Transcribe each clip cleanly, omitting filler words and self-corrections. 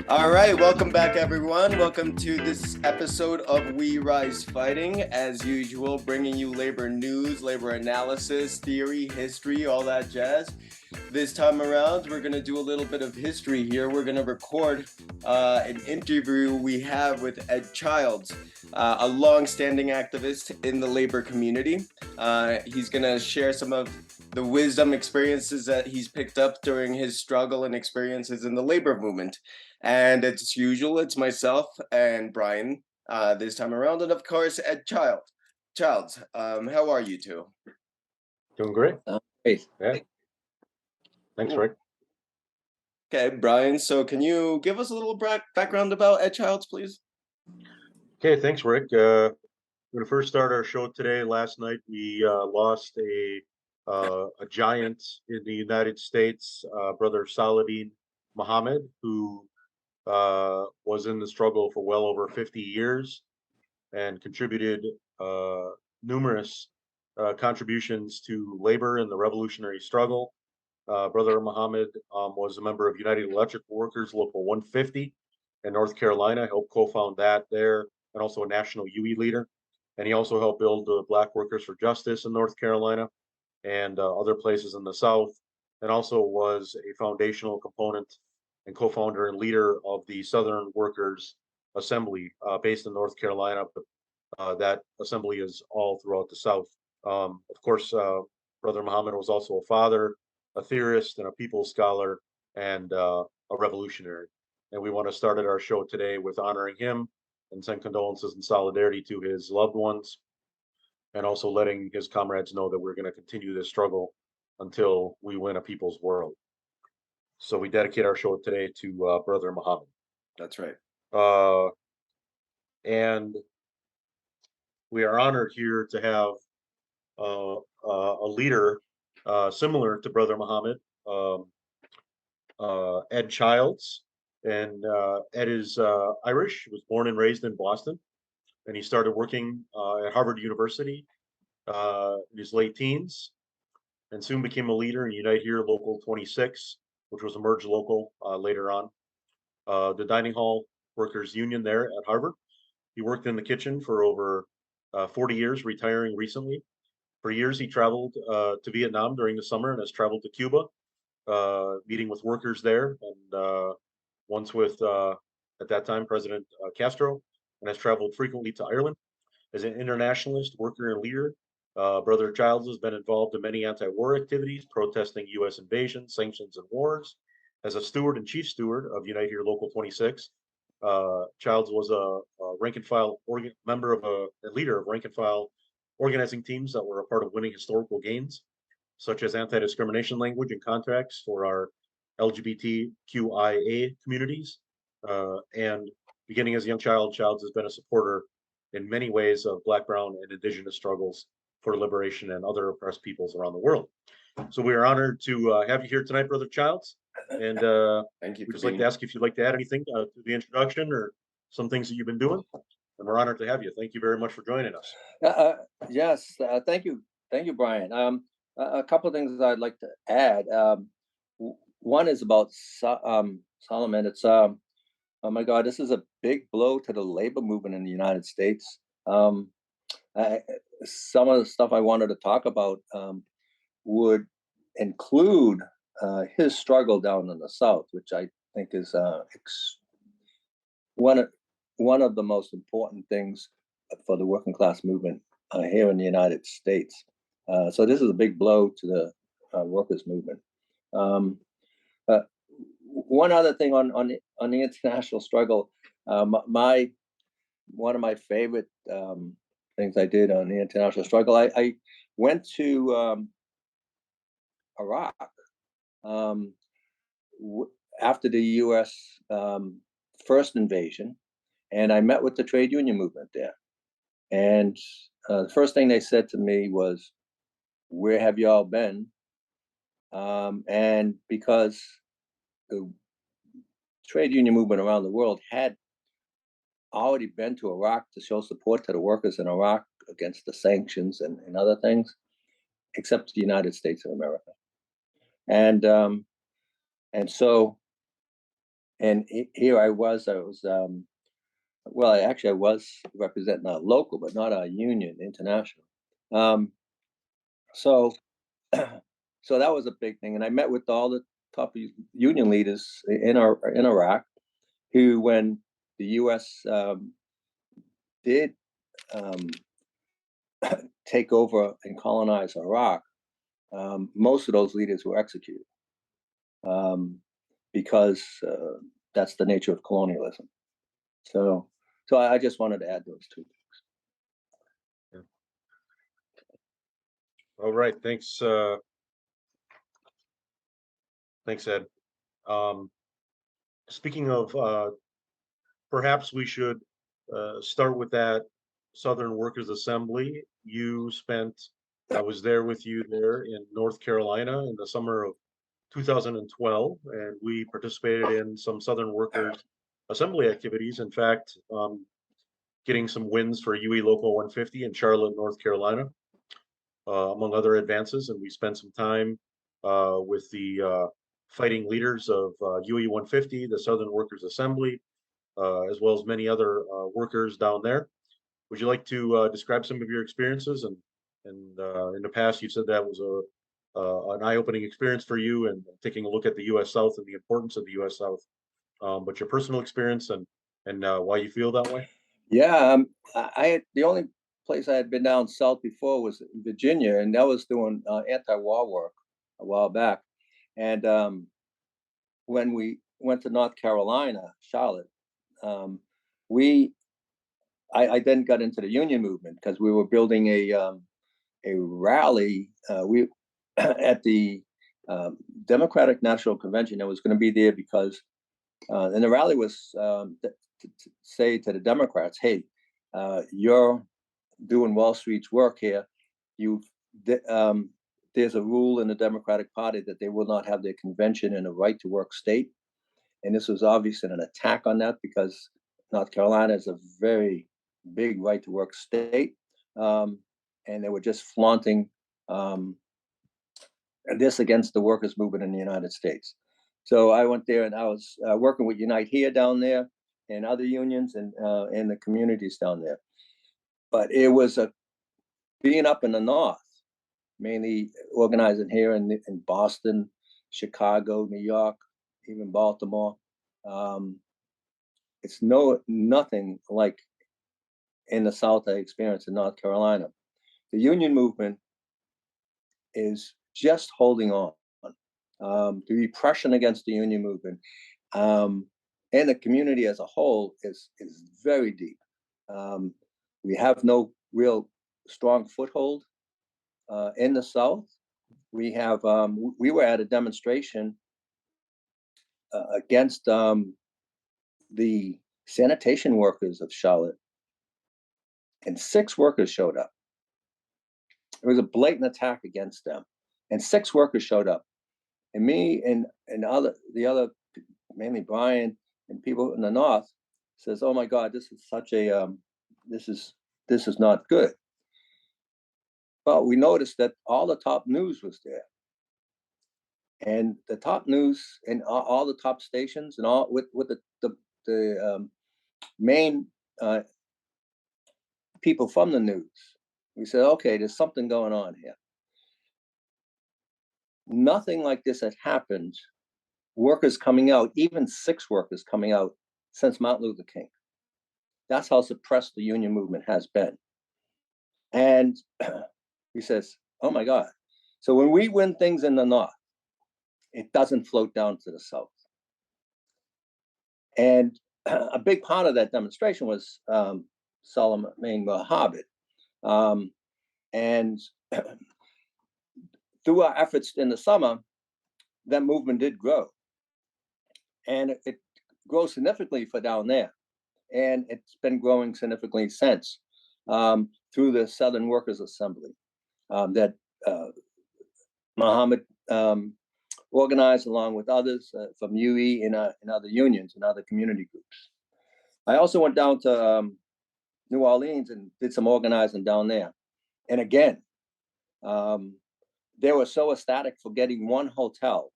All right, welcome back, everyone. Welcome to this episode of We Rise Fighting. As usual, bringing you labor news, labor analysis, theory, history, all that jazz. This time around, we're going to do a little bit of history here. We're going to record an interview we have with Ed Childs, a long-standing activist in the labor community. He's going to share some of the wisdom experiences that he's picked up during his struggle and experiences in the labor movement. And as usual, it's myself and Brian this time around, and of course, Ed Childs, how are you two? Doing great. Great. Yeah. Thanks, Rick. Okay, Brian, so can you give us a little background about Ed Childs, please? Okay, thanks, Rick. We're going to first start our show today. Last night, we lost a giant in the United States, Brother Saladin Muhammad, who was in the struggle for well over 50 years and contributed numerous contributions to labor in the revolutionary struggle. Brother Muhammad was a member of United Electrical Workers Local 150 in North Carolina, helped co-found that there, and also a national UE leader. And he also helped build Black Workers for Justice in North Carolina and other places in the South, and also was a foundational component and co-founder and leader of the Southern Workers Assembly based in North Carolina. But that assembly is all throughout the South. Of course, Brother Muhammad was also a father, a theorist, and a people scholar, and a revolutionary. And we want to start our show today with honoring him and send condolences and solidarity to his loved ones, and also letting his comrades know that we're going to continue this struggle until we win a people's world. So we dedicate our show today to Brother Muhammad. That's right. And we are honored here to have a leader similar to Brother Muhammad, Ed Childs. And Ed is Irish. He was born and raised in Boston, and he started working at Harvard University in his late teens, and soon became a leader in Unite Here Local 26, which was a merged local later on. The dining hall workers union there at Harvard. He worked in the kitchen for over 40 years, retiring recently. For years, he traveled to Vietnam during the summer and has traveled to Cuba, meeting with workers there, and once with, at that time, President Castro, and has traveled frequently to Ireland. As an internationalist, worker, and leader, Brother Childs has been involved in many anti-war activities, protesting U.S. invasion, sanctions, and wars. As a steward and chief steward of Unite Here Local 26, Childs was a rank and file member of a leader of rank and file organizing teams that were a part of winning historical gains, such as anti-discrimination language and contracts for our LGBTQIA communities. And beginning as a young child, Childs has been a supporter in many ways of Black, Brown, and Indigenous struggles for liberation and other oppressed peoples around the world. So we are honored to have you here tonight, Brother Childs. And Thank you. We'd just like to ask if you'd like to add anything to the introduction or some things that you've been doing. And we're honored to have you. Thank you very much for joining us. Yes, thank you, Brian. A couple of things I'd like to add. One is about Solomon. It's oh my God, this is a big blow to the labor movement in the United States. Some of the stuff I wanted to talk about would include his struggle down in the South, which I think is one of the most important things for the working class movement here in the United States. So this is a big blow to the workers' movement. One other thing on the international struggle, one of my favorite things I did on the international struggle, I went to Iraq after the U.S. First invasion, and I met with the trade union movement there. And the first thing they said to me was, "Where have y'all been?" And because the trade union movement around the world had already been to Iraq to show support to the workers in Iraq against the sanctions and other things, except the United States of America. And so And here I was, well, I was representing a local, but not a union, international. Um, so, so that was a big thing. And I met with all the top union leaders in Iraq, who, when the U.S. Did um, take over and colonize Iraq, most of those leaders were executed, um, because that's the nature of colonialism. So, so I just wanted to add those two. Yeah. All right. Thanks. Thanks, Ed. Um, Speaking of, perhaps we should start with that Southern Workers Assembly. You spent, I was there with you there in North Carolina in the summer of 2012, and we participated in some Southern Workers Assembly activities. In fact, getting some wins for UE Local 150 in Charlotte, North Carolina, among other advances. And we spent some time with the fighting leaders of UE 150, the Southern Workers Assembly, as well as many other workers down there. Would you like to describe some of your experiences? And in the past, you said that was an eye-opening experience for you, and taking a look at the U.S. South and the importance of the U.S. South. But your personal experience and why you feel that way? Yeah, the only place I had been down south before was in Virginia, and that was doing anti-war work a while back. And when we went to North Carolina, Charlotte, um, we I then got into the union movement because we were building a rally. We at the Democratic National Convention that was going to be there because, and the rally was to say to the Democrats, "Hey, you're doing Wall Street's work here. You there's a rule in the Democratic Party that they will not have their convention in a right to work state." And this was obviously an attack on that because North Carolina is a very big right to work state. Um, and they were just flaunting this against the workers' movement in the United States. So I went there and I was working with Unite Here down there and other unions and the communities down there. But it was being up in the North, mainly organizing here in Boston, Chicago, New York, even Baltimore. Um, it's nothing like in the South I experienced in North Carolina. The union movement is just holding on. The repression against the union movement and the community as a whole is very deep. We have no real strong foothold in the South. We were at a demonstration against the sanitation workers of Charlotte, and 6 workers showed up. It was a blatant attack against them, and 6 workers showed up. And me and the other, mainly Brian and people in the North, says, "Oh my God, this is such a this is not good." But we noticed that all the top news was there, and the top news and all the top stations and all with the main people from the news. We said, "Okay, there's something going on here." Nothing like this had happened. Workers coming out, even 6 workers coming out since Martin Luther King. That's how suppressed the union movement has been. And he says, "Oh my God." So when we win things in the North, it doesn't float down to the South. And a big part of that demonstration was Solomon Mohammed. And through our efforts in the summer, that movement did grow. And it grows significantly for down there. And it's been growing significantly since through the Southern Workers Assembly that Mohammed organized along with others from UE and other unions and other community groups. I also went down to New Orleans and did some organizing down there. And again, they were so ecstatic for getting one hotel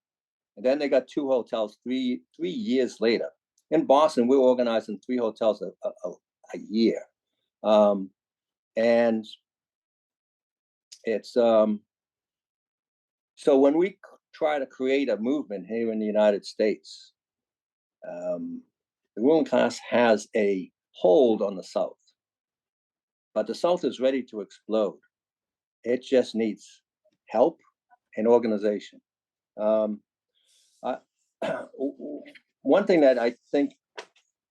And then they got 2 hotels 3 years later. In Boston, we're organizing 3 hotels a year. And it's so when we try to create a movement here in the United States, the ruling class has a hold on the South, but the South is ready to explode. It just needs help and organization. One thing that I think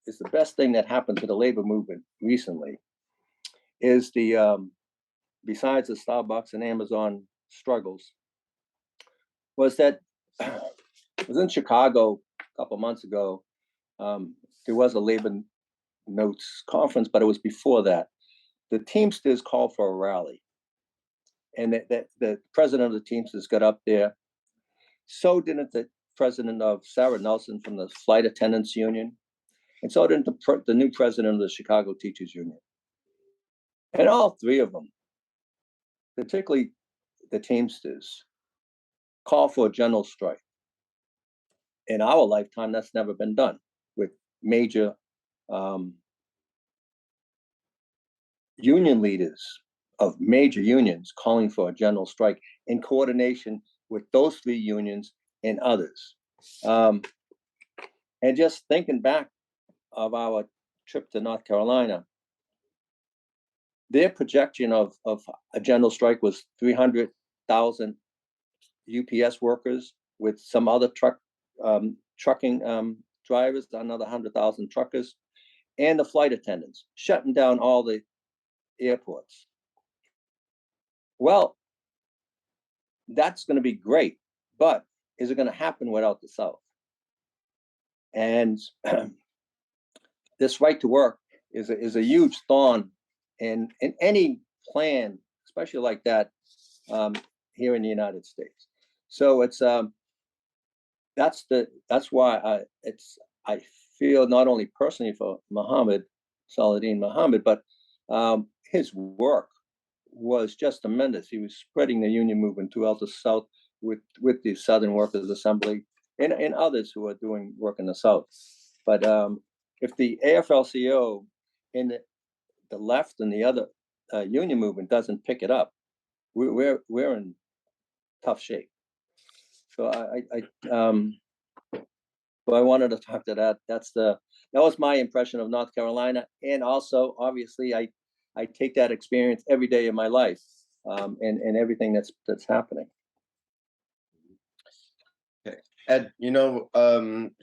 is the best thing that happened to the labor movement recently is besides the Starbucks and Amazon struggles, was that I was in Chicago a couple months ago. There was a labor notes conference, but it was before that. The Teamsters called for a rally, and the president of the Teamsters got up there. So didn't the president of Sarah Nelson from the Flight Attendants Union, and so didn't the new president of the Chicago Teachers Union. And all three of them, particularly the Teamsters, call for a general strike. In our lifetime, that's never been done with major union leaders of major unions calling for a general strike in coordination with those three unions and others. And just thinking back of our trip to North Carolina, their projection of a general strike was 300,000 UPS workers with some other trucking drivers, another 100,000 truckers, and the flight attendants, shutting down all the airports. Well, that's going to be great, but is it going to happen without the South? And this right to work is a huge thorn in any plan, especially like that here in the United States. So it's that's why I feel not only personally for Saladin Muhammad, but his work was just tremendous. He was spreading the union movement throughout the South with the Southern Workers Assembly and others who are doing work in the South. But if the AFL-CIO and the left and the other union movement doesn't pick it up, we're in tough shape. So I wanted to talk to that. That was my impression of North Carolina, and also obviously I take that experience every day of my life, and everything that's happening. Okay. Ed,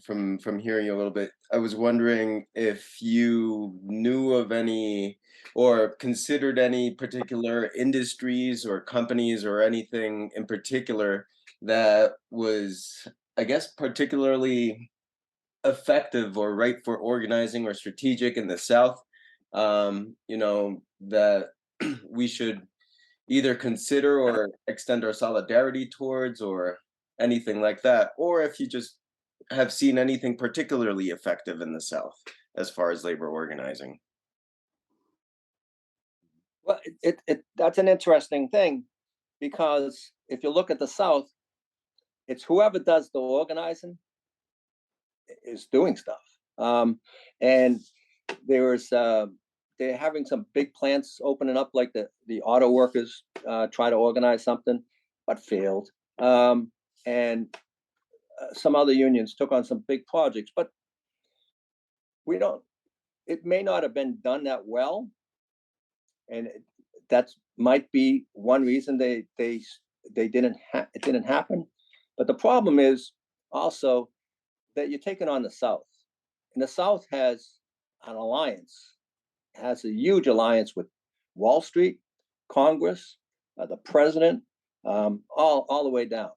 from hearing you a little bit, I was wondering if you knew of any or considered any particular industries or companies or anything in particular that was, I guess, particularly effective or right for organizing or strategic in the South, that we should either consider or extend our solidarity towards, or anything like that, or if you just have seen anything particularly effective in the South as far as labor organizing. Well, that's an interesting thing, because if you look at the South, it's whoever does the organizing is doing stuff. And they're having some big plants opening up, like the auto workers try to organize something, but failed. And some other unions took on some big projects, but it may not have been done that well. And that might be one reason it didn't happen. But the problem is also that you're taking on the South, and the South has a huge alliance with Wall Street, Congress, the president, all the way down.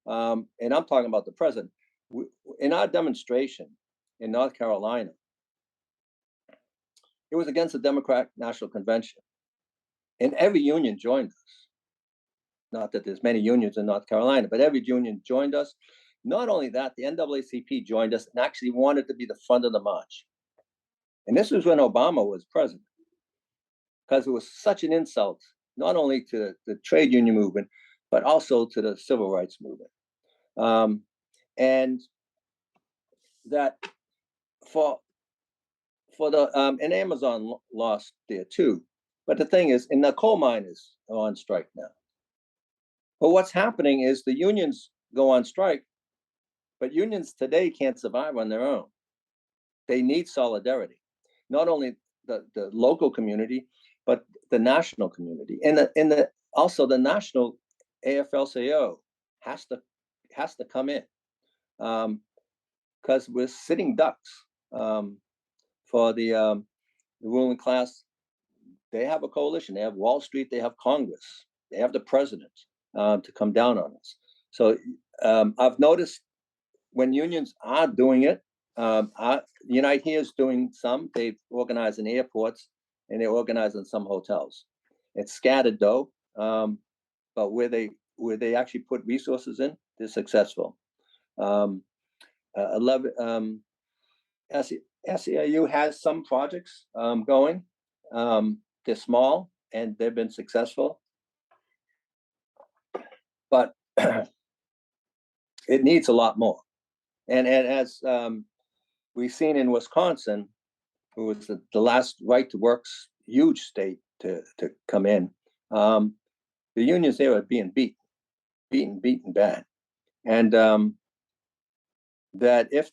And I'm talking about the president. In our demonstration in North Carolina, it was against the Democratic National Convention, and every union joined us. Not that there's many unions in North Carolina, but every union joined us. Not only that, the NAACP joined us and actually wanted to be the front of the march. And this was when Obama was president, because it was such an insult, not only to the trade union movement, but also to the civil rights movement. and that for the and Amazon lost there too. But the thing is, and the coal miners are on strike now. But what's happening is the unions go on strike, but unions today can't survive on their own. They need solidarity, not only the local community, but the national community, and also the national AFL-CIO has to come in, because we're sitting ducks for the ruling class. They have a coalition. They have Wall Street. They have Congress. They have the president to come down on us. So I've noticed when unions are doing it, Unite here is doing some. They've organized in airports and they organize in some hotels. It's scattered though, but where they actually put resources in, they're successful. 11 SEIU has some projects going. They're small and they've been successful, but it needs a lot more. And as we've seen in Wisconsin, who was the last right to work's huge state to come in, the unions there are being beaten bad. And that if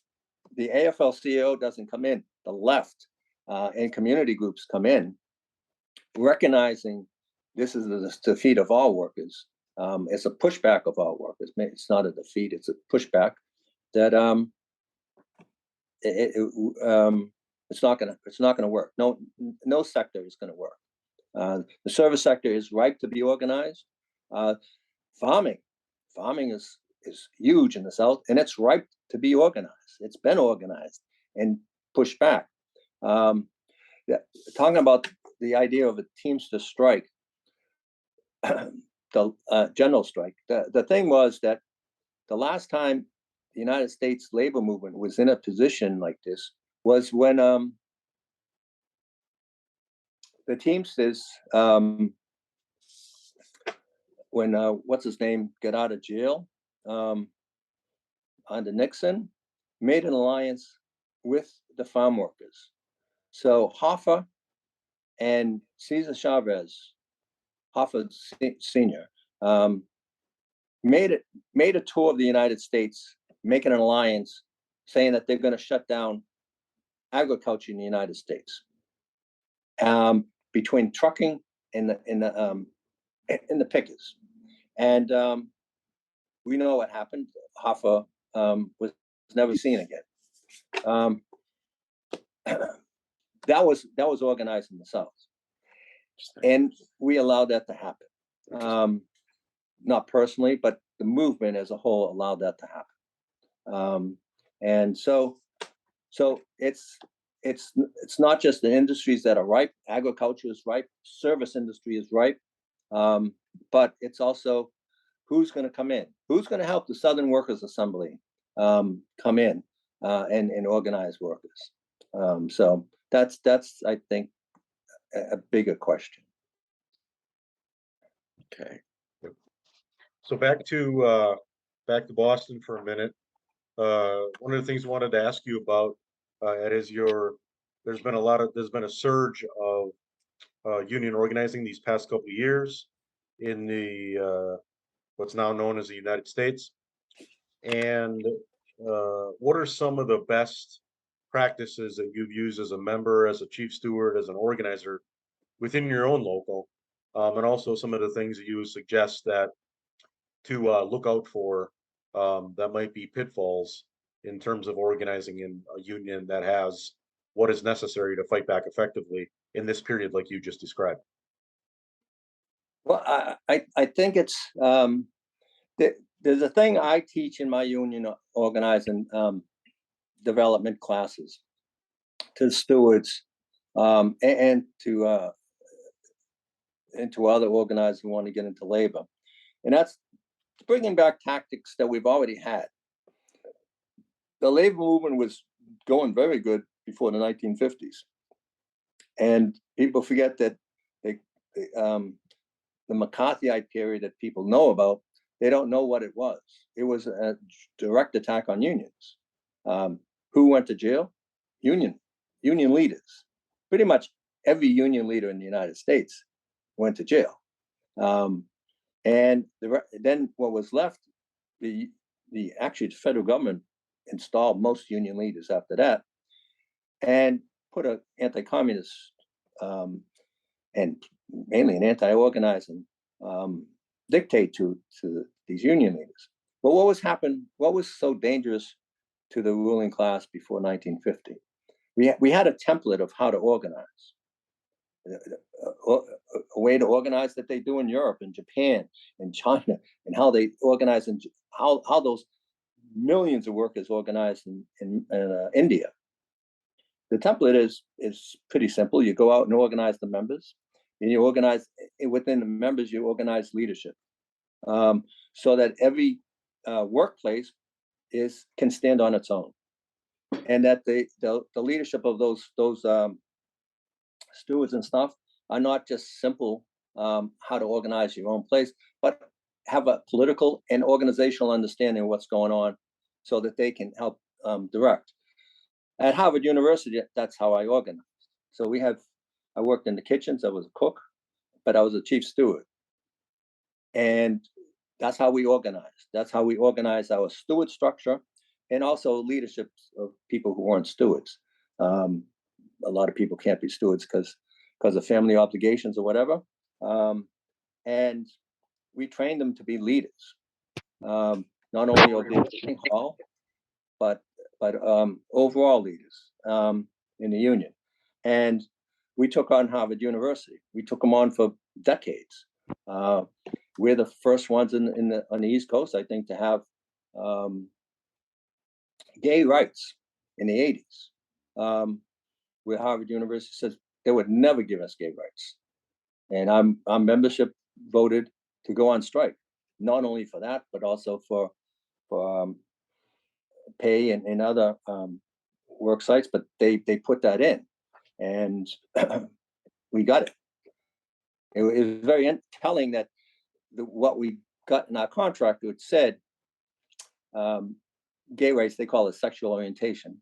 the AFL-CIO doesn't come in, the left and community groups come in, recognizing this is the defeat of all workers. It's a pushback of all workers. It's not a defeat, it's a pushback that it's not gonna work. No sector is gonna work. The service sector is ripe to be organized. Farming is huge in the South, and it's ripe to be organized. It's been organized and pushed back. Talking about the idea of a Teamster strike, the general strike. The thing was that the last time the United States labor movement was in a position like this was when the Teamsters, when what's his name got out of jail under Nixon, made an alliance with the farm workers. So Hoffa and Cesar Chavez, Hoffa Sr., made a tour of the United States, making an alliance, saying that they're going to shut down agriculture in the United States, between trucking and the pickers. And we know what happened. Hoffa was never seen again. That was organized in the South, and we allowed that to happen. Not personally, but the movement as a whole allowed that to happen. And so it's not just the industries that are ripe. Agriculture is ripe. Service industry is ripe. But it's also who's going to come in. Who's going to help the Southern Workers Assembly come in and organize workers. So that's I think a bigger question. Okay. So back to Boston for a minute. One of the things I wanted to ask you about, Ed, is there's been a surge of union organizing these past couple of years in the what's now known as the United States. And what are some of the best practices that you've used as a member, as a chief steward, as an organizer within your own local, and also some of the things that you would suggest that to look out for that might be pitfalls in terms of organizing in a union that has what is necessary to fight back effectively in this period like you just described? Well, I think it's there's a thing I teach in my union organizing development classes to stewards and to other organizers who want to get into labor, and that's bringing back tactics that we've already had. The labor movement was going very good before the 1950s, and people forget that the McCarthyite period that people know about, They don't know what it was. It was a direct attack on unions. Who went to jail? Union leaders. Pretty much every union leader in the United States went to jail. And then what was left, actually the federal government installed most union leaders after that, and put an anti-communist and mainly an anti-organizing dictate to these union leaders. But what was so dangerous to the ruling class before 1950? We had a template of how to organize, a way to organize that they do in Europe and Japan and China, and how they organize and how those millions of workers organized in India. The template is pretty simple. You go out and organize the members, and you organize within the members. You organize leadership, so that every workplace can stand on its own, and that the leadership of those stewards and stuff are not just simple how to organize your own place, but have a political and organizational understanding of what's going on, so that they can help direct. At Harvard University, that's how I organized. So I worked in the kitchens. I was a cook, but I was a chief steward. And that's how we organized. That's how we organized our steward structure, and also leadership of people who weren't stewards. A lot of people can't be stewards because of family obligations or whatever. And we trained them to be leaders, not only of the dining hall, but overall leaders in the union. And we took on Harvard University. We took them on for decades. We're the first ones on the East Coast, I think, to have gay rights in the 80s. Where Harvard University says they would never give us gay rights. And our membership voted to go on strike, not only for that, but also for pay and other work sites. But they put that in, and we got it. It was very telling that what we got in our contract, which said gay rights, they call it sexual orientation,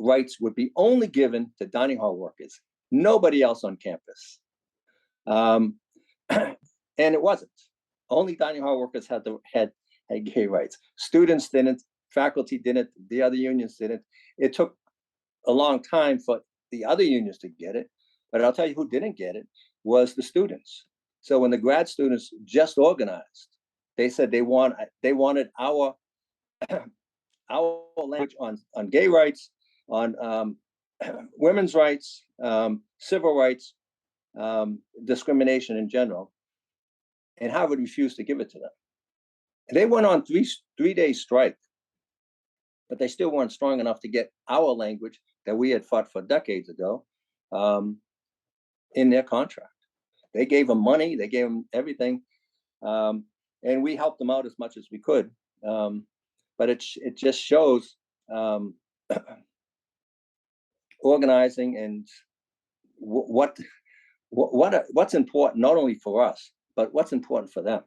rights would be only given to dining hall workers, nobody else on campus. And it wasn't. Only dining hall workers had gay rights. Students didn't, faculty didn't, the other unions didn't. It took a long time for the other unions to get it, but I'll tell you who didn't get it was the students. So when the grad students just organized, they said they wanted our language on gay rights, on women's rights, civil rights, discrimination in general, and Harvard refused to give it to them. They went on three-day strike, but they still weren't strong enough to get our language that we had fought for decades ago in their contract. They gave them money, they gave them everything, and we helped them out as much as we could. But it just shows organizing and what's important, not only for us, but what's important for them.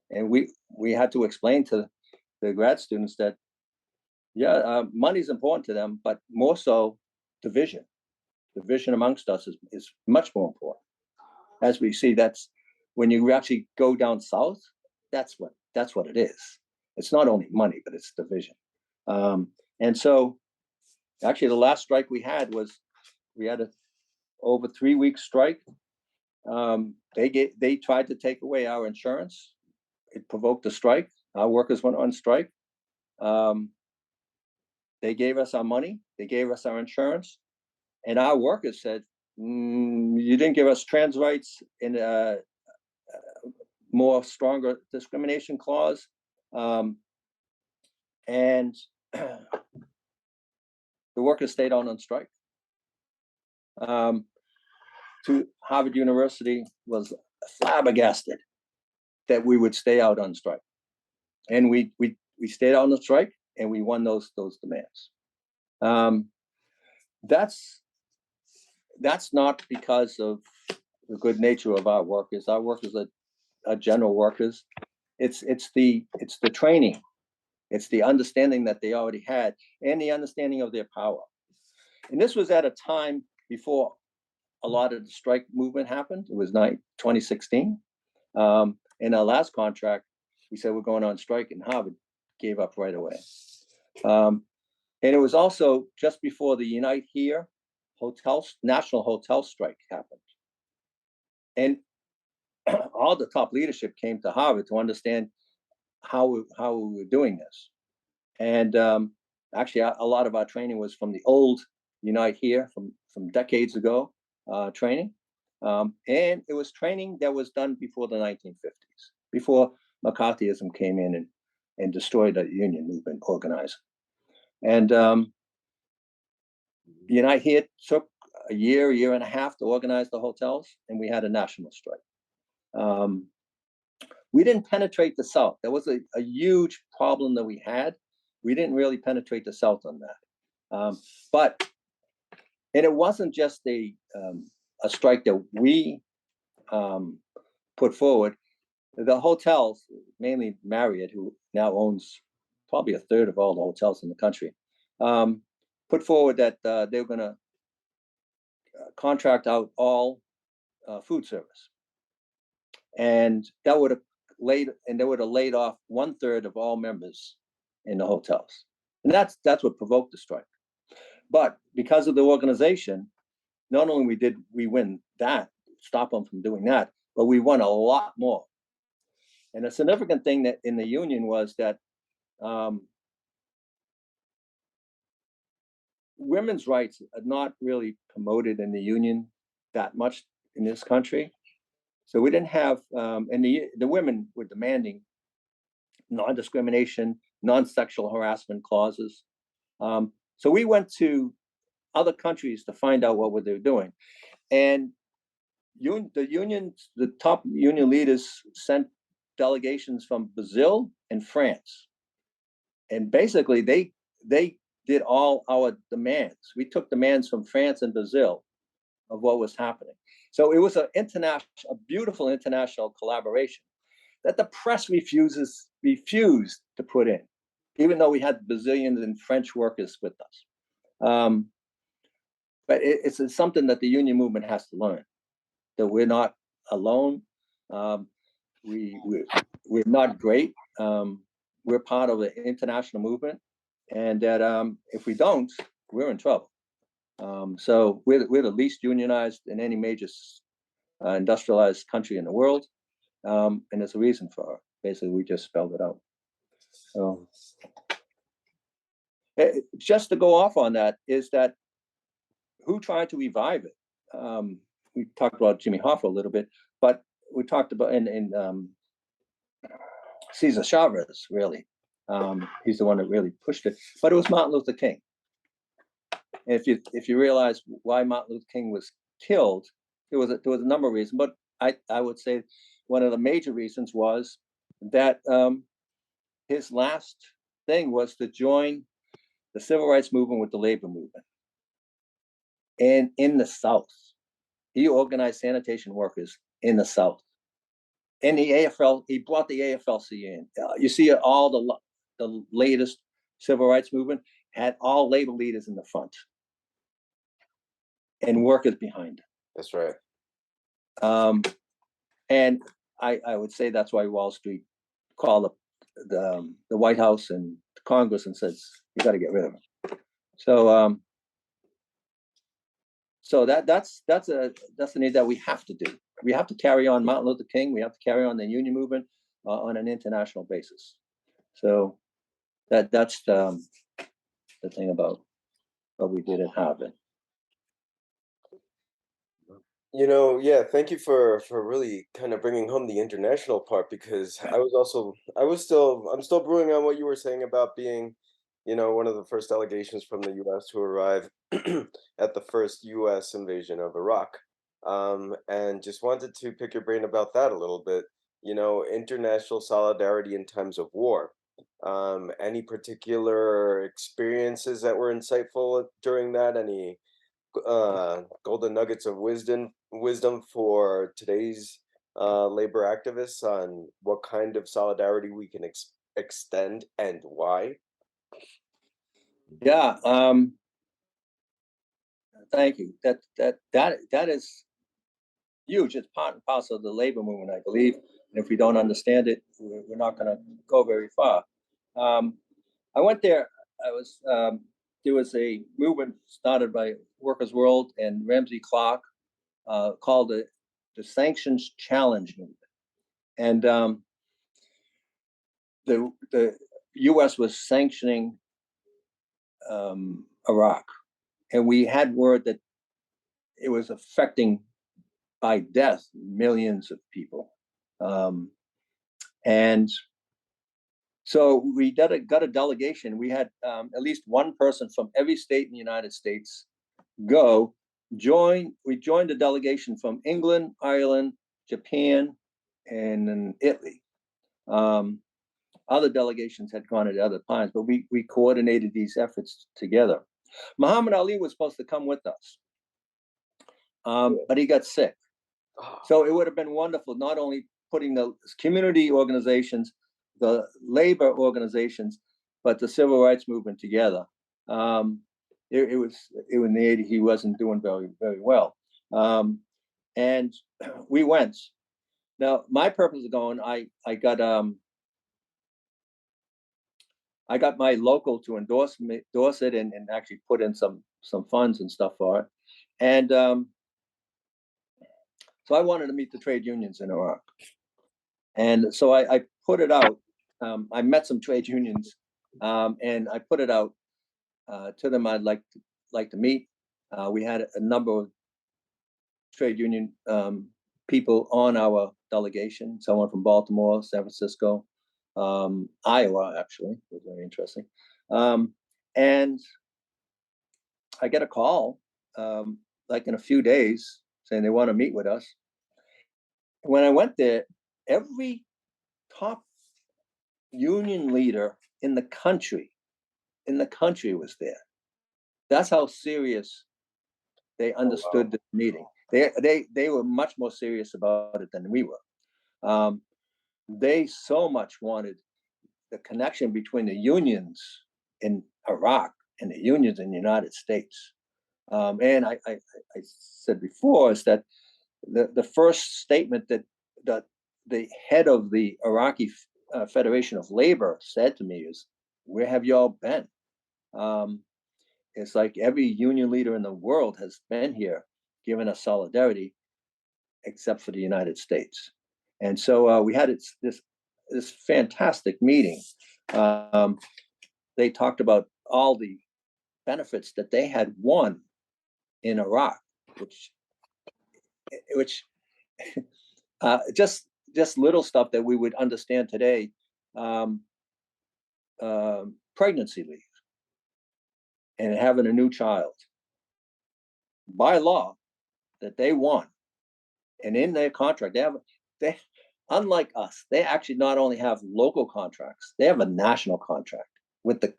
And we had to explain to the grad students that, money's important to them, but more so division amongst us is much more important. As we see, that's when you actually go down south, that's what it is. It's not only money, but it's division. And so actually the last strike we had a over 3-week strike. They tried to take away our insurance. It provoked a strike. Our workers went on strike. They gave us our money. They gave us our insurance. And our workers said, you didn't give us trans rights in a more stronger discrimination clause. And the workers stayed on strike. To Harvard University was flabbergasted that we would stay out on strike. And we stayed out on the strike, and we won those demands. That's not because of the good nature of our workers. Our workers are general workers. It's the training, it's the understanding that they already had, and the understanding of their power. And this was at a time before a lot of the strike movement happened. It was 2016. In our last contract, we said we're going on strike, and Harvard gave up right away. And it was also just before the Unite Here national hotel strike happened. And all the top leadership came to Harvard to understand how we were doing this. And actually, a lot of our training was from the old Unite Here from decades ago training. And it was training that was done before the 1950s, before McCarthyism came in and destroyed the union movement organizing. And Unite Here took a year and a half to organize the hotels, and we had a national strike. We didn't penetrate the South. That was a huge problem that we had. We didn't really penetrate the South on that. And it wasn't just a strike that we put forward. The hotels, mainly Marriott, who now owns probably a third of all the hotels in the country, put forward that they were going to contract out all food service, and that would have laid off 1/3 of all members in the hotels, and that's what provoked the strike. But because of the organization, not only did we win that, stop them from doing that, but we won a lot more. And a significant thing that in the union was that women's rights are not really promoted in the union that much in this country. So we didn't have, and the women were demanding non-discrimination, non-sexual harassment clauses. So we went to other countries to find out what they were doing. And the top union leaders sent delegations from Brazil and France. And basically they did all our demands. We took demands from France and Brazil of what was happening. So it was a beautiful international collaboration that the press refused to put in, even though we had Brazilian and French workers with us. But it's something that the union movement has to learn, that we're not alone. We're not great. We're part of the international movement, and that if we don't, we're in trouble. So we're the least unionized in any major industrialized country in the world, and there's a reason for it. Basically, we just spelled it out. So just to go off on that is that who tried to revive it? We talked about Jimmy Hoffa a little bit, but we talked about in Cesar Chavez, really. He's the one that really pushed it, but it was Martin Luther King. And if you realize why Martin Luther King was killed, there was a number of reasons, but I would say one of the major reasons was that his last thing was to join the civil rights movement with the labor movement. And in the South, he organized sanitation workers in the South. And the AFL, he brought the AFL-CIO in. You see all the latest civil rights movement had all labor leaders in the front and workers behind them. That's right. And I would say that's why Wall Street called the White House and Congress and says, you got to get rid of him. So that's a need that we have to do. We have to carry on Martin Luther King. We have to carry on the union movement on an international basis. So that's the thing about what we did at Harvard. Yeah, thank you for really kind of bringing home the international part, because I'm still brewing on what you were saying about being, one of the first delegations from the U.S. to arrive at the first U.S. invasion of Iraq. And just wanted to pick your brain about that a little bit. International solidarity in times of war. Any particular experiences that were insightful during that? Any golden nuggets of wisdom for today's labor activists on what kind of solidarity we can extend and why? Yeah. Thank you. That is huge. It's part and parcel of the labor movement, I believe. And if we don't understand it, we're not going to go very far. I went there. I was there was a movement started by Workers' World and Ramsey Clark called the Sanctions Challenge movement, and the U.S. was sanctioning Iraq, and we had word that it was affecting by death millions of people, and so we got a delegation. We had at least one person from every state in the United States go join. We joined a delegation from England, Ireland, Japan, and then Italy. Other delegations had gone at other times, but we coordinated these efforts together. Muhammad Ali was supposed to come with us, but he got sick. So it would have been wonderful, not only putting the community organizations, the labor organizations, but the civil rights movement together. It was in the 80s, he wasn't doing very well. And we went. Now, my purpose of going, I got my local to endorse it and actually put in some funds and stuff for it. And so I wanted to meet the trade unions in Iraq. And so I put it out. I met some trade unions, and I put it out to them. I'd like to meet. We had a number of trade union people on our delegation. Someone from Baltimore, San Francisco, Iowa, actually, was very interesting. And I get a call, like in a few days, saying they want to meet with us. When I went there, every top union leader in the country was there. That's how serious they understood the meeting. They were much more serious about it than we were. They so much wanted the connection between the unions in Iraq and the unions in the United States. And I said before is that the first statement that the head of the Iraqi Federation of Labor said to me is, "Where have y'all been?" It's like every union leader in the world has been here, giving us solidarity, except for the United States. And so we had this fantastic meeting. They talked about all the benefits that they had won in Iraq, which just little stuff that we would understand today. Pregnancy leave and having a new child by law that they won, and in their contract they unlike us, they actually not only have local contracts, they have a national contract with the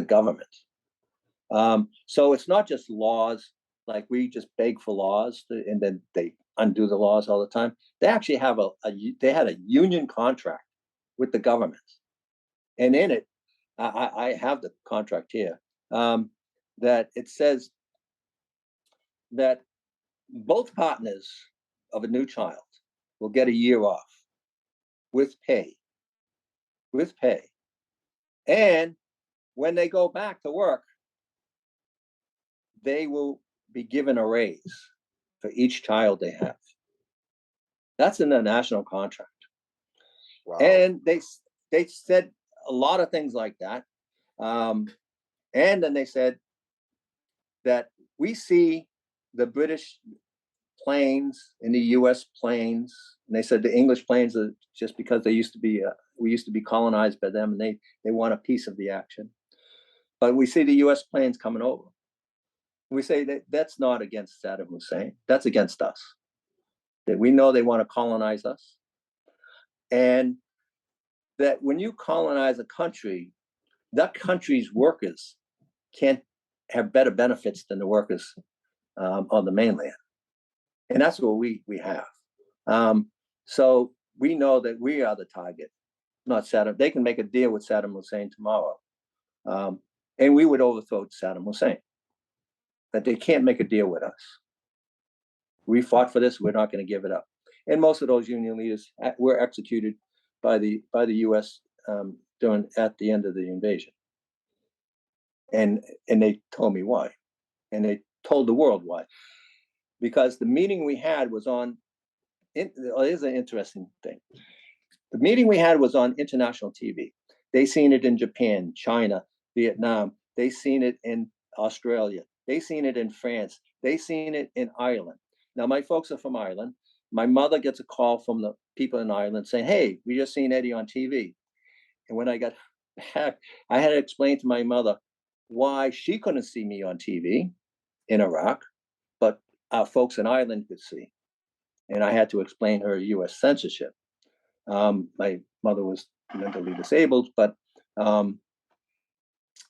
government. So it's not just laws, like we just beg for laws and then they undo the laws all the time. They actually have they had a union contract with the government, and in it, I have the contract here, that it says that both partners of a new child will get a year off with pay, and when they go back to work, they will be given a raise for each child they have. That's in the national contract. Wow. And they said a lot of things like that. And then they said that we see the British planes and the U.S. planes, and they said the English planes are just because we used to be colonized by them, and they want a piece of the action. But we see the U.S. planes coming over. We say that that's not against Saddam Hussein. That's against us. That we know they want to colonize us. And that when you colonize a country, that country's workers can't have better benefits than the workers on the mainland. And that's what we have. So we know that we are the target, not Saddam. They can make a deal with Saddam Hussein tomorrow, and we would overthrow Saddam Hussein. But they can't make a deal with us. We fought for this. We're not going to give it up. And most of those Union leaders were executed by the U.S. At the end of the invasion. And they told me why, and they told the world why. Because the meeting we had was on. Here's an interesting thing. The meeting we had was on international TV. They seen it in Japan, China, Vietnam. They seen it in Australia. They seen it in France. They seen it in Ireland. Now, my folks are from Ireland. My mother gets a call from the people in Ireland saying, "Hey, we just seen Eddie on TV." And when I got back, I had to explain to my mother why she couldn't see me on TV in Iraq, but our folks in Ireland could see. And I had to explain her U.S. censorship. My mother was mentally disabled, but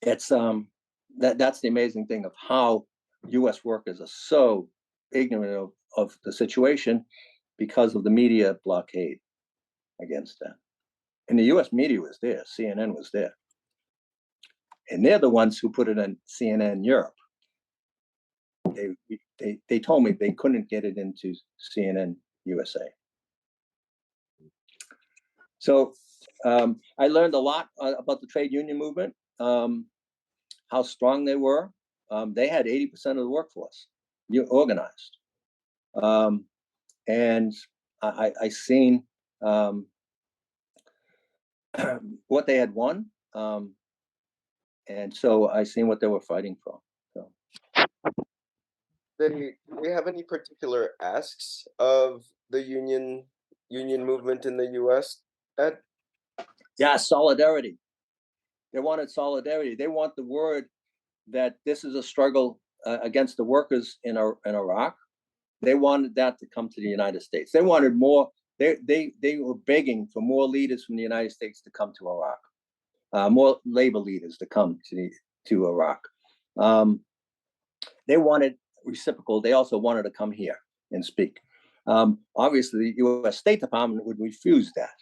it's that's the amazing thing of how U.S. workers are so ignorant of the situation because of the media blockade against them. And the U.S. media was there, CNN was there, and they're the ones who put it on CNN Europe. They told me they couldn't get it into CNN USA. So I learned a lot about the trade union movement, how strong they were. They had 80% of the workforce organized. And I seen what they had won. And so I seen what they were fighting for. So. Do they have any particular asks of the union movement in the U.S., Ed? Yeah, solidarity. They wanted solidarity. They want the word that this is a struggle against the workers in Iraq. They wanted that to come to the United States. They wanted more. They were begging for more leaders from the United States to come to Iraq, more labor leaders to come to Iraq. They wanted reciprocal. They also wanted to come here and speak. Obviously, the U.S. State Department would refuse that.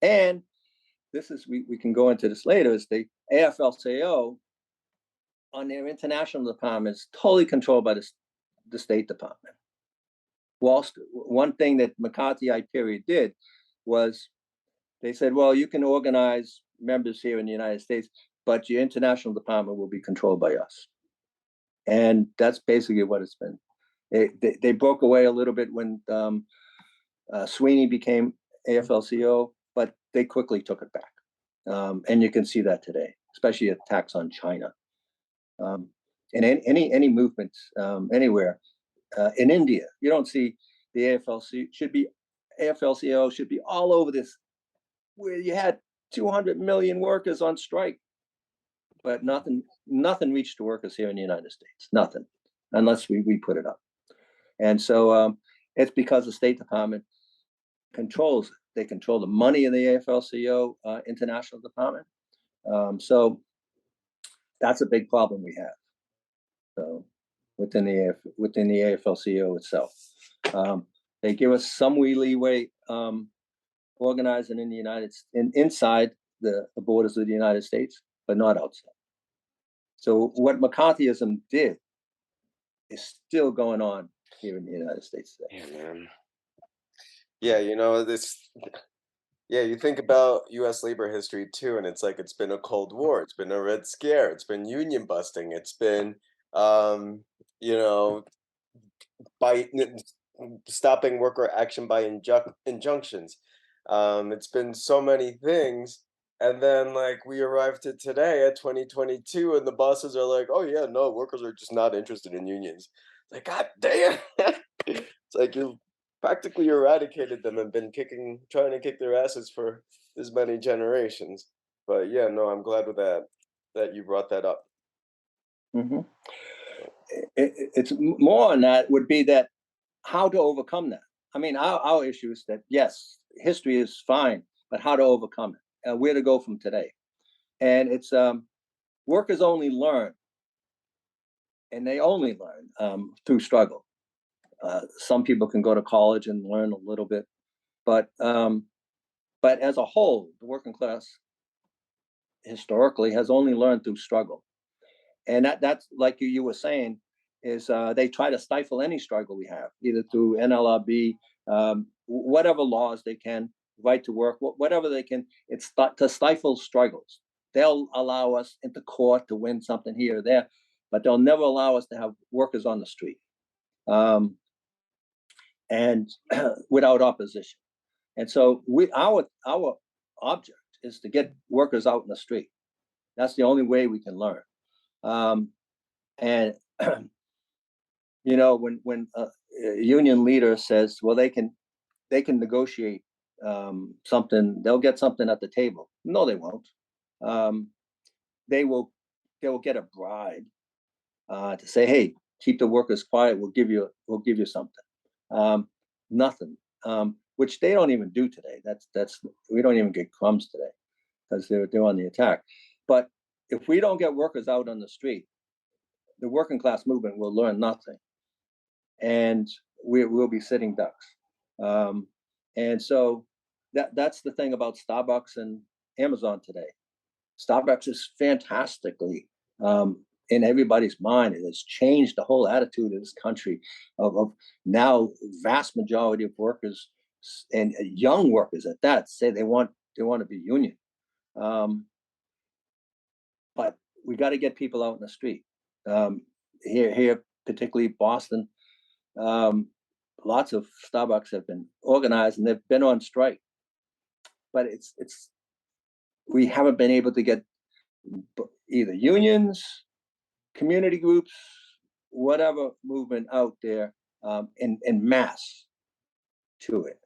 And this is, we can go into this later, is the AFL-CIO on their international department is totally controlled by the State Department. One thing that McCarthy period did was they said, well, you can organize members here in the United States, but your international department will be controlled by us. And that's basically what it's been. They broke away a little bit when Sweeney became AFL-CIO, but they quickly took it back. And you can see that today, especially attacks on China. And any movements anywhere. In India, you don't see the AFL-CIO should be all over this, where you had 200 million workers on strike, but nothing reached the workers here in the United States, nothing, unless we put it up. And so it's because the State Department controls it. They control the money in the AFL-CIO international department. So that's a big problem we have. So within the AFL-CIO itself, they give us some leeway organizing in the inside the borders of the United States, but not outside. So what McCarthyism did is still going on here in the United States today. Yeah, man. Yeah, yeah, you think about U.S. labor history too, and it's like it's been a Cold War, it's been a Red Scare, it's been union busting, it's been, by stopping worker action by injunctions. It's been so many things, and then like we arrived to today at 2022, and the bosses are like, "Oh yeah, no, workers are just not interested in unions." Like, God damn, it's like you practically eradicated them and been trying to kick their asses for this many generations. But yeah, no, I'm glad with that you brought that up. Mm-hmm. It's more on that would be that how to overcome that. I mean, our issue is that yes, history is fine, but how to overcome it, where to go from today. And it's workers only learn, and they only learn through struggle. Some people can go to college and learn a little bit, but as a whole, the working class historically has only learned through struggle. And that's like you were saying, is they try to stifle any struggle we have, either through NLRB, whatever laws they can, right to work, whatever they can. It's to stifle struggles. They'll allow us into court to win something here or there, but they'll never allow us to have workers on the street, and without opposition. And so our object is to get workers out in the street. That's the only way we can learn. And when a union leader says, well, they can negotiate something, they'll get something at the table. No, they won't. They will get a bribe to say, hey, keep the workers quiet. We'll give you something. Nothing. Which they don't even do today. That's we don't even get crumbs today because they're on the attack. But if we don't get workers out on the street, the working class movement will learn nothing, and we'll be sitting ducks. And so that's the thing about Starbucks and Amazon today. Starbucks is fantastically in everybody's mind. It has changed the whole attitude of this country. Of now, vast majority of workers and young workers at that say they want to be union. But we got to get people out in the street. Here, particularly Boston, lots of Starbucks have been organized and they've been on strike. But we haven't been able to get either unions, community groups, whatever movement out there in mass to it.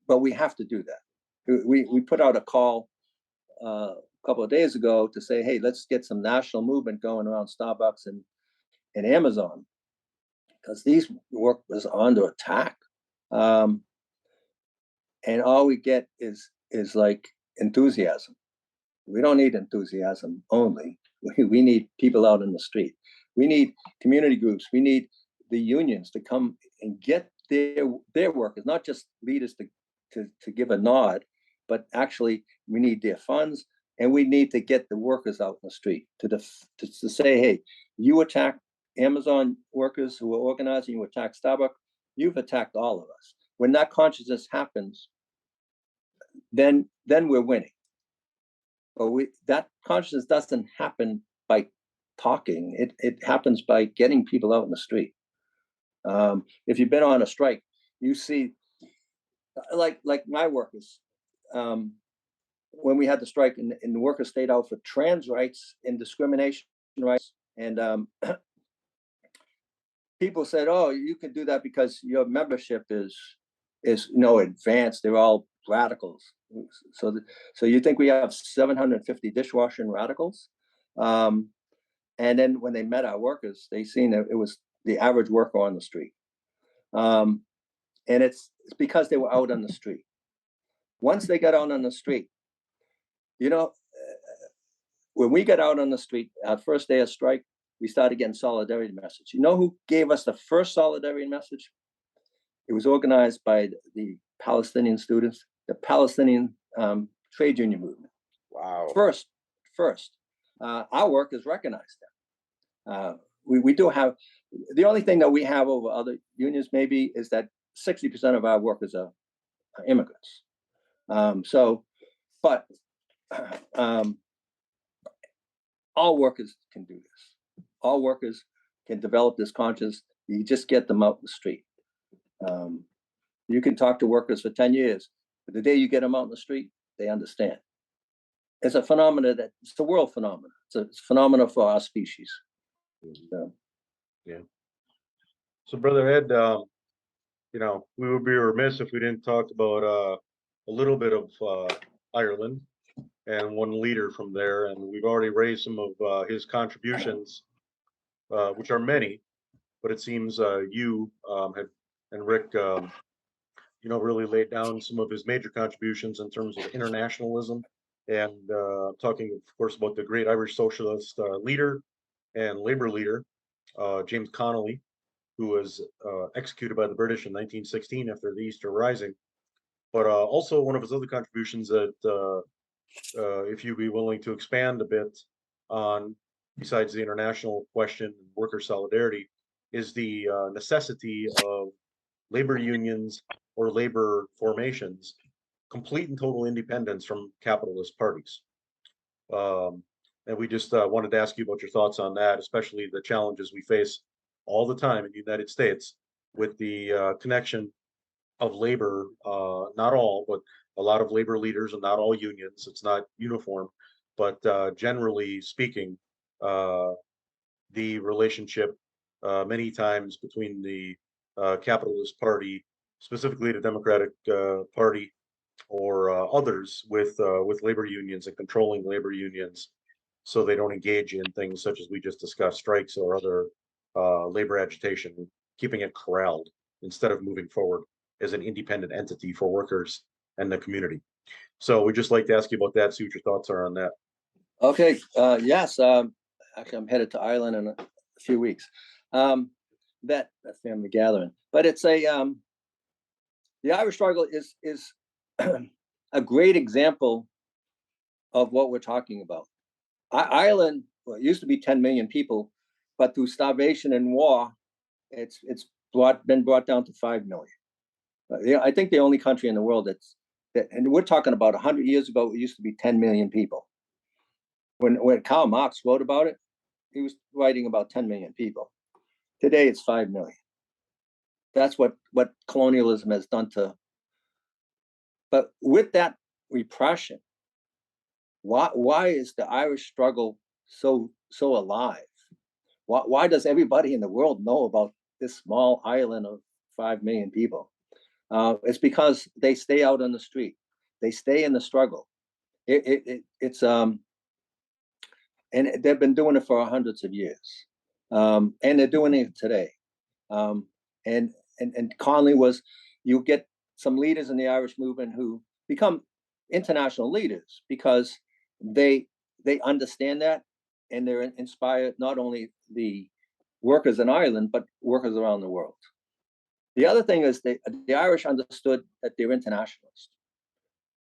But we have to do that. We put out a call a couple of days ago to say, hey, let's get some national movement going around Starbucks and Amazon, because these workers are under attack. And all we get is like enthusiasm. We don't need enthusiasm only. We need people out in the street. We need community groups. We need the unions to come and get their workers, not just leaders to give a nod, but actually we need their funds, and we need to get the workers out in the street to say, hey, you attack Amazon workers who are organizing, you attack Starbucks, you've attacked all of us. When that consciousness happens, then we're winning. But that consciousness doesn't happen by talking. It happens by getting people out in the street. If you've been on a strike, you see, like my workers, when we had the strike and the workers stayed out for trans rights and discrimination rights, and people said, oh, you can do that because your membership is advanced. They're all radicals. So you think we have 750 dishwashing radicals? And then when they met our workers, they seen that it was the average worker on the street. And it's because they were out on the street. Once they got out on the street, when we got out on the street, our first day of strike, we started getting solidarity message. You know who gave us the first solidarity message? It was organized by the Palestinian students, the Palestinian trade union movement. Wow. First, our workers recognized that. We do have, the only thing that we have over other unions maybe is that 60% of our workers are immigrants. But all workers can do this. All workers can develop this conscience. You just get them out in the street. You can talk to workers for 10 years, but the day you get them out in the street, they understand. It's a phenomenon it's a world phenomenon. It's a phenomenon for our species. Yeah. So, Brother Ed, we would be remiss if we didn't talk about a little bit of Ireland and one leader from there. And we've already raised some of his contributions, which are many, but it seems you have, and Rick, really laid down some of his major contributions in terms of internationalism. And talking, of course, about the great Irish socialist leader and labor leader, James Connolly. who was executed by the British in 1916 after the Easter Rising. But also one of his other contributions that, if you'd be willing to expand a bit on, besides the international question and worker solidarity, is the necessity of labor unions or labor formations, complete and total independence from capitalist parties. Um, and we just wanted to ask you about your thoughts on that, especially the challenges we face all the time in the United States with the connection of labor, not all, but a lot of labor leaders and not all unions. It's not uniform, but generally speaking, the relationship many times between the capitalist party, specifically the Democratic Party, or others with labor unions and controlling labor unions, so they don't engage in things such as we just discussed, strikes or other labor agitation, keeping it corralled instead of moving forward as an independent entity for workers and the community. So we'd just like to ask you about that, see what your thoughts are on that. Okay. Yes. Actually, I'm headed to Ireland in a few weeks. That family gathering, but it's the Irish struggle is a great example of what we're talking about. Ireland, well, it used to be 10 million people, but through starvation and war, it's been brought down to 5 million. I think the only country in the world and we're talking about 100 years ago, it used to be 10 million people. When Karl Marx wrote about it, he was writing about 10 million people. Today, it's 5 million. That's what colonialism has done to. But with that repression, why is the Irish struggle so alive? Why does everybody in the world know about this small island of 5 million people? It's because they stay out on the street. They stay in the struggle. It's and they've been doing it for hundreds of years, and they're doing it today. And Conley was, you get some leaders in the Irish movement who become international leaders because they understand that, and they're inspired not only the workers in Ireland but workers around the world. The other thing is the Irish understood that they're internationalists,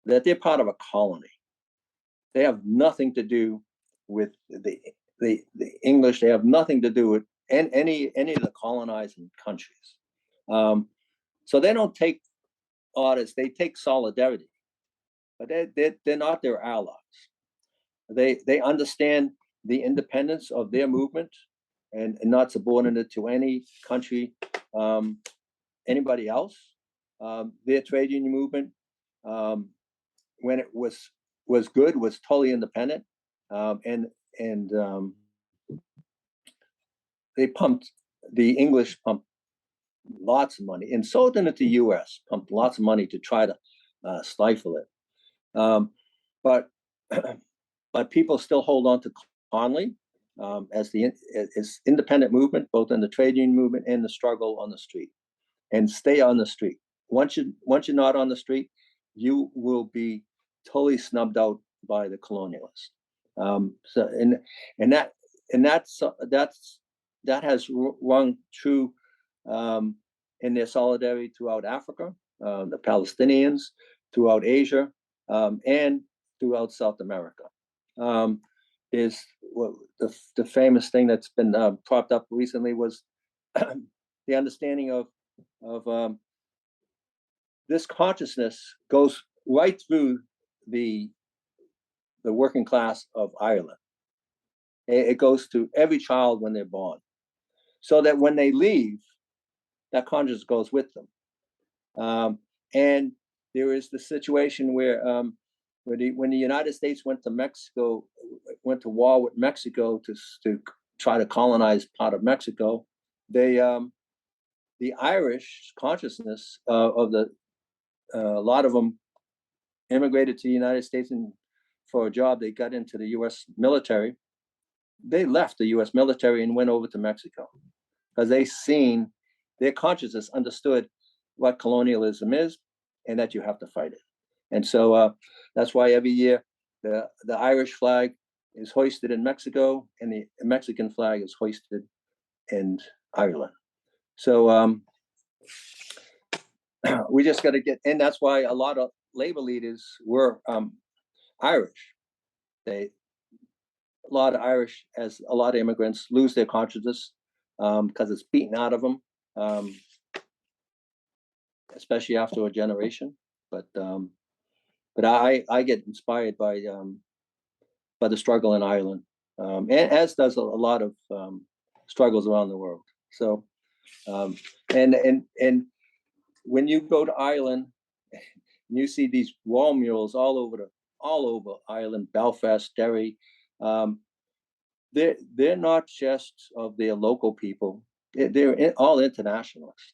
that they're part of a colony. They have nothing to do with the English. They have nothing to do with any of the colonizing countries. So they don't take orders. They take solidarity, but they're not their allies. They understand the independence of their movement and not subordinate to any country, anybody else. Their trade union movement, when it was good, was totally independent, and the English pumped lots of money, and so did the U.S. pumped lots of money to try to stifle it. But people still hold on to Conley as independent movement, both in the trade union movement and the struggle on the street, and stay on the street. Once you're not on the street, you will be totally snubbed out by the colonialists. That has rung true in their solidarity throughout Africa, the Palestinians, throughout Asia, and throughout South America. Is the famous thing that's been propped up recently was the understanding of this consciousness goes right through the working class of Ireland. It goes to every child when they're born, so that when they leave, that consciousness goes with them. And there is the situation where when the United States went to war with Mexico to try to colonize part of Mexico, the Irish consciousness of a lot of them immigrated to the United States and for a job. They got into the U.S. military. They left the U.S. military and went over to Mexico because their consciousness understood what colonialism is and that you have to fight it. And so that's why every year the Irish flag is hoisted in Mexico and the Mexican flag is hoisted in Ireland. So we just got to get, and that's why a lot of labor leaders were Irish. A lot of Irish, as a lot of immigrants, lose their consciousness because it's beaten out of them, especially after a generation. But I get inspired by the struggle in Ireland, and as does a lot of struggles around the world. So, and when you go to Ireland, you see these wall murals all over Ireland, Belfast, Derry. They're not just of their local people; they're all internationalists.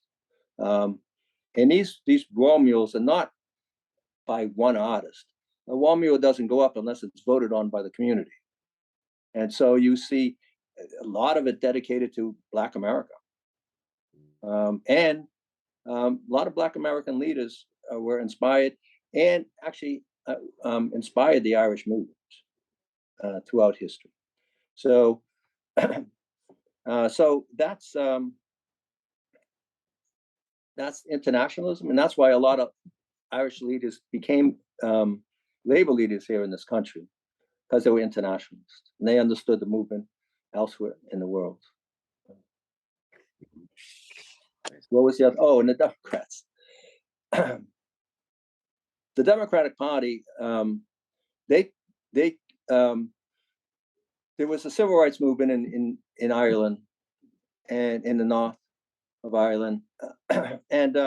And these wall murals are not by one artist. A wall mural doesn't go up unless it's voted on by the community. And so you see a lot of it dedicated to Black America. And a lot of Black American leaders were inspired and actually inspired the Irish movement throughout history. So, so that's internationalism, and that's why a lot of Irish leaders became labor leaders here in this country, because they were internationalists and they understood the movement elsewhere in the world. What was the other? Oh, and the Democrats. The Democratic Party, there was a civil rights movement in Ireland and in the north of Ireland, and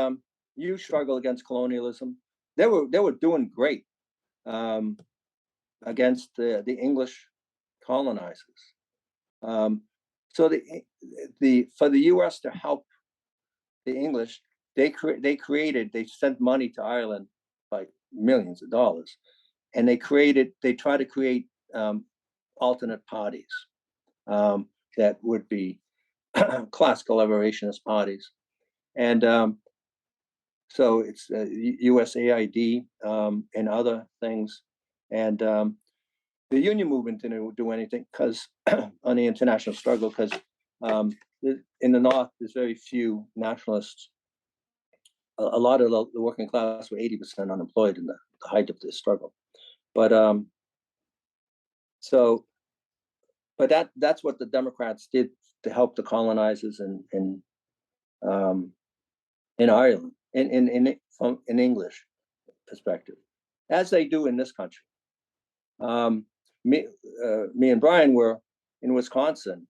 you struggle against colonialism. They were doing great against the English colonizers. So for the U.S. to help the English, they sent money to Ireland by millions of dollars, and they tried to create alternate parties that would be classical liberationist parties. And so it's USAID and other things. And the union movement didn't do anything because on the international struggle, because in the North, there's very few nationalists. A lot of the working class were 80% unemployed in the height of this struggle. But that's what the Democrats did to help the colonizers in Ireland, from an English perspective, as they do in this country. Me and Brian were in Wisconsin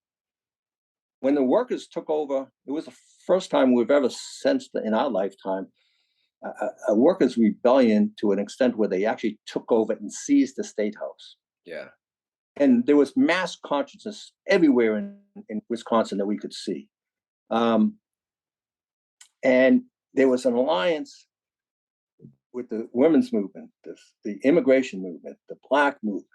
when the workers took over. It was the first time we've ever sensed in our lifetime a workers' rebellion to an extent where they actually took over and seized the state house. Yeah. And there was mass consciousness everywhere in Wisconsin that we could see. And there was an alliance with the women's movement, the immigration movement, the Black movement,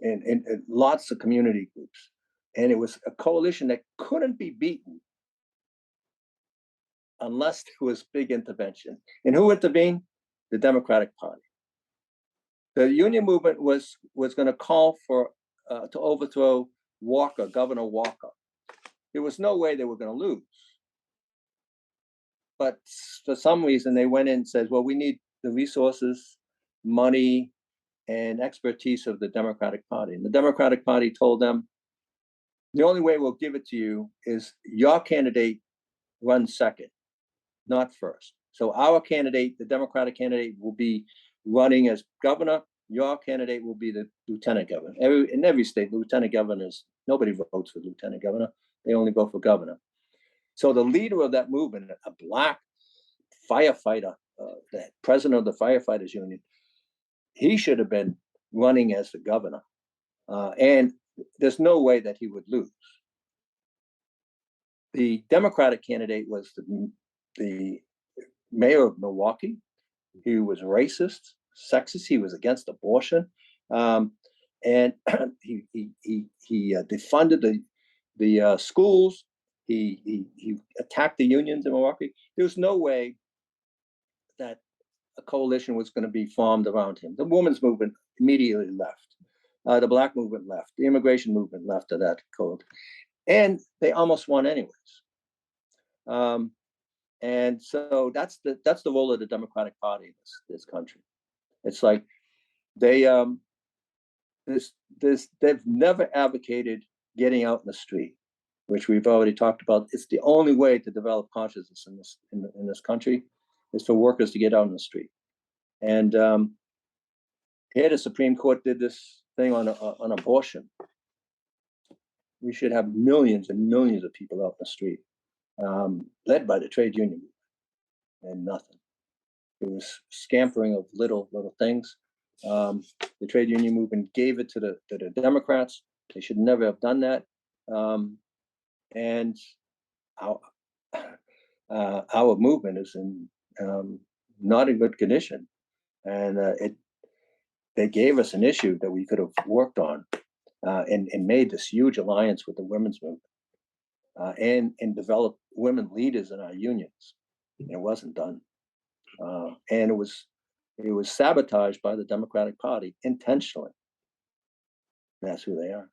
and lots of community groups. And it was a coalition that couldn't be beaten unless there was big intervention. And who intervened? The Democratic Party. The union movement was going to call for to overthrow Governor Walker. There was no way they were going to lose. But for some reason, they went in and said, well, we need the resources, money, and expertise of the Democratic Party. And the Democratic Party told them, the only way we'll give it to you is your candidate runs second, not first. So our candidate, the Democratic candidate, will be running as governor. Your candidate will be the lieutenant governor. In every state, lieutenant governors, nobody votes for lieutenant governor. They only vote for governor. So the leader of that movement, a Black firefighter, the president of the firefighters union, he should have been running as the governor. And there's no way that he would lose. The Democratic candidate was the mayor of Milwaukee. He was racist, sexist. He was against abortion, and he defunded the schools. He attacked the unions in Milwaukee. There was no way that a coalition was going to be formed around him. The women's movement immediately left. The Black movement left. The immigration movement left of that code. And they almost won anyways. And so that's the role of the Democratic Party in this country. It's like they they've never advocated getting out in the street, which we've already talked about. It's the only way to develop consciousness in this country is for workers to get out in the street. And here the Supreme Court did this thing on abortion. We should have millions and millions of people out in the street, led by the trade union, and nothing. It was scampering of little things. The trade union movement gave it to the Democrats. They should never have done that. And our movement is in not in good condition, and they gave us an issue that we could have worked on, and made this huge alliance with the women's movement, and developed women leaders in our unions. And it wasn't done, and it was sabotaged by the Democratic Party intentionally. That's who they are.